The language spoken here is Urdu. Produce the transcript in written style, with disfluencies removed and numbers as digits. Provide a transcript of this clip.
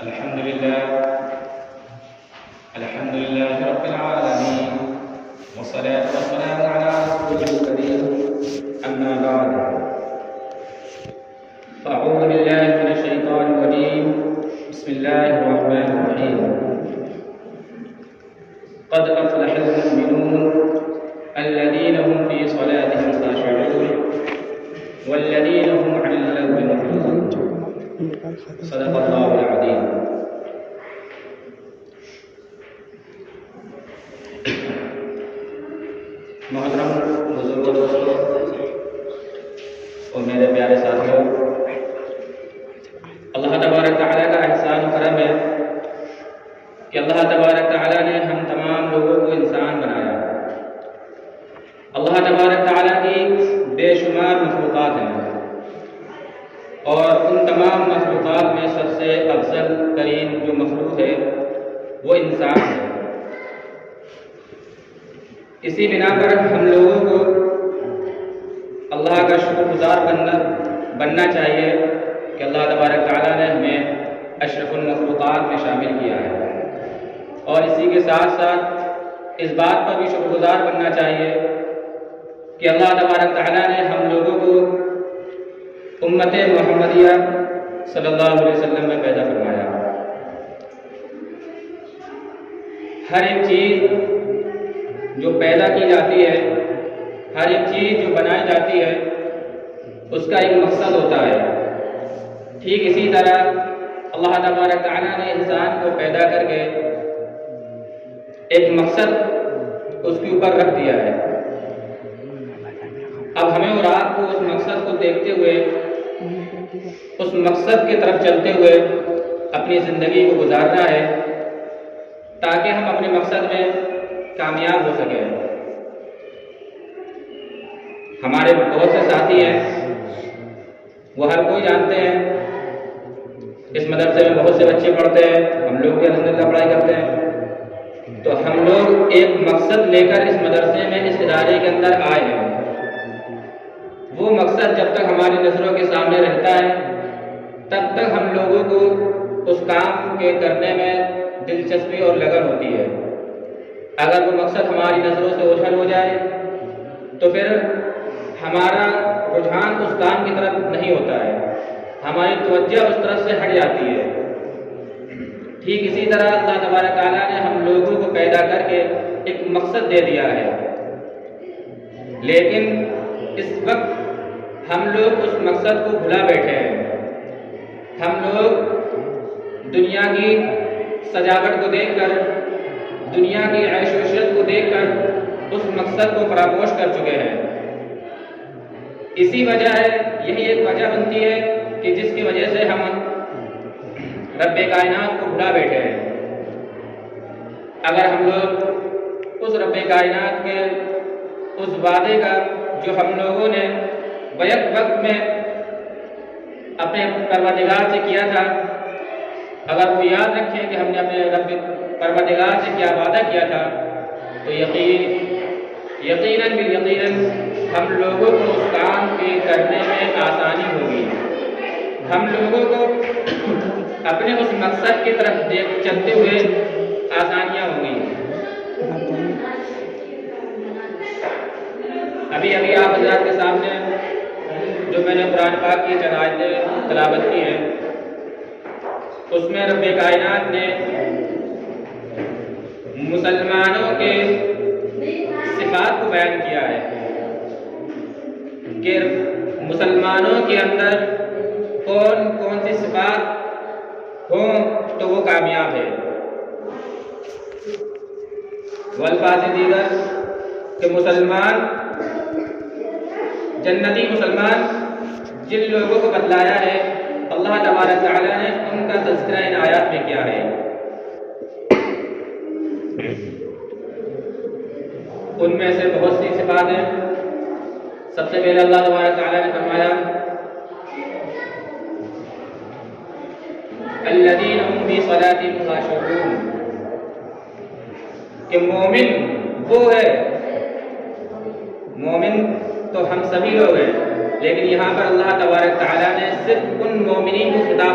الحمد لله رب العالمين، والصلاة والسلام على رسوله الكريم. أما بعد، فأعوذ بالله من الشيطان الرجيم. بسم الله الرحمن الرحيم. قد أفلح المؤمنون الذين هم في صلاتهم خاشعون والذين هم عن اللغو معرضون. صدق الله العظيم. محترم بزرگوں، دوستوں اور میرے پیارے ساتھیوں، اللہ تبارک تعالیٰ کا احسان و کرم ہے کہ اللہ تبارک تعالیٰ نے ہم تمام لوگوں کو انسان بنایا. اللہ تبارک تعالیٰ کی بے شمار مخلوقات ہیں اور ان تمام مخلوقات میں سب سے افضل ترین جو مخلوق ہے وہ انسان ہے. اسی بنا پر ہم لوگوں کو اللہ کا شکر گزار بننا چاہیے کہ اللہ تبارک تعالیٰ نے ہمیں اشرف المخلوقات میں شامل کیا ہے، اور اسی کے ساتھ ساتھ اس بات پر بھی شکر گزار بننا چاہیے کہ اللہ تبارک تعالیٰ نے ہم لوگوں کو امت محمدیہ صلی اللہ علیہ وسلم میں پیدا فرمایا. ہر ایک چیز جو پیدا کی جاتی ہے، ہر ایک چیز جو بنائی جاتی ہے، اس کا ایک مقصد ہوتا ہے. ٹھیک اسی طرح اللہ تبارک تعالیٰ نے انسان کو پیدا کر کے ایک مقصد اس کے اوپر رکھ دیا ہے. اب ہمیں اور آپ کو اس مقصد کو دیکھتے ہوئے، اس مقصد کی طرف چلتے ہوئے اپنی زندگی کو گزارنا ہے تاکہ ہم اپنے مقصد میں کامیاب ہو سکیں. ہمارے بہت سے ساتھی ہیں، وہ ہر کوئی جانتے ہیں اس مدرسے میں بہت سے بچے پڑھتے ہیں، ہم لوگ بھی الحمدللہ پڑھائی کرتے ہیں. تو ہم لوگ ایک مقصد لے کر اس مدرسے میں، اس ادارے کے اندر آئے ہیں. وہ مقصد جب تک ہماری نظروں کے سامنے رہتا ہے تب تک ہم لوگوں کو اس کام کے کرنے میں دلچسپی اور لگن ہوتی ہے. اگر وہ مقصد ہماری نظروں سے اوجھل ہو جائے تو پھر ہمارا رجحان اس کام کی طرف نہیں ہوتا ہے، ہماری توجہ اس طرف سے ہٹ جاتی ہے. ٹھیک اسی طرح اللہ تبارک تعالیٰ نے ہم لوگوں کو پیدا کر کے ایک مقصد دے دیا ہے، لیکن اس وقت ہم لوگ اس مقصد کو بھلا بیٹھے ہیں. ہم لوگ دنیا کی سجاوٹ کو دیکھ کر، دنیا کی عیش و عشرت کو دیکھ کر اس مقصد کو فراموش کر چکے ہیں. اسی وجہ ہے، یہی ایک وجہ بنتی ہے کہ جس کی وجہ سے ہم رب کائنات کو بھلا بیٹھے ہیں. اگر ہم لوگ اس رب کائنات کے اس وعدے کا جو ہم لوگوں نے بیک وقت میں اپنے پروردگار سے کیا تھا، اگر وہ یاد رکھیں کہ ہم نے اپنے رب پروردگار سے کیا وعدہ کیا تھا، تو یقیناً ہم لوگوں کو اس کام کے کرنے میں آسانی ہوگی. ہم لوگوں کو اپنے اس مقصد کی طرف چلتے ہوئے آسانیاں ہوں گی. ابھی آپ حضرات کے سامنے جو میں نے قرآن پاک کی چند آیتیں تلاوت کی ہیں، اس میں رب کائنات نے مسلمانوں کے صفات کو بیان کیا ہے کہ مسلمانوں کے اندر کون سی صفات ہوں تو وہ کامیاب ہے. والفاظ دیگر کہ مسلمان، جنتی مسلمان جن لوگوں کو بتلایا ہے اللہ تبارک تعالیٰ نے، ان کا تذکرہ ان آیات میں کیا ہے. ان میں سے بہت سی صفات ہیں. سب سے پہلے اللہ تبارک تعالیٰ نے فرمایا الذین هم فی صلاتهم خاشعون، کہ مومن وہ ہے. مومن تو ہم سبھی لوگ ہیں، لیکن یہاں پر اللہ تبارک تعالیٰ نے صرف ان مومنین کو خطاب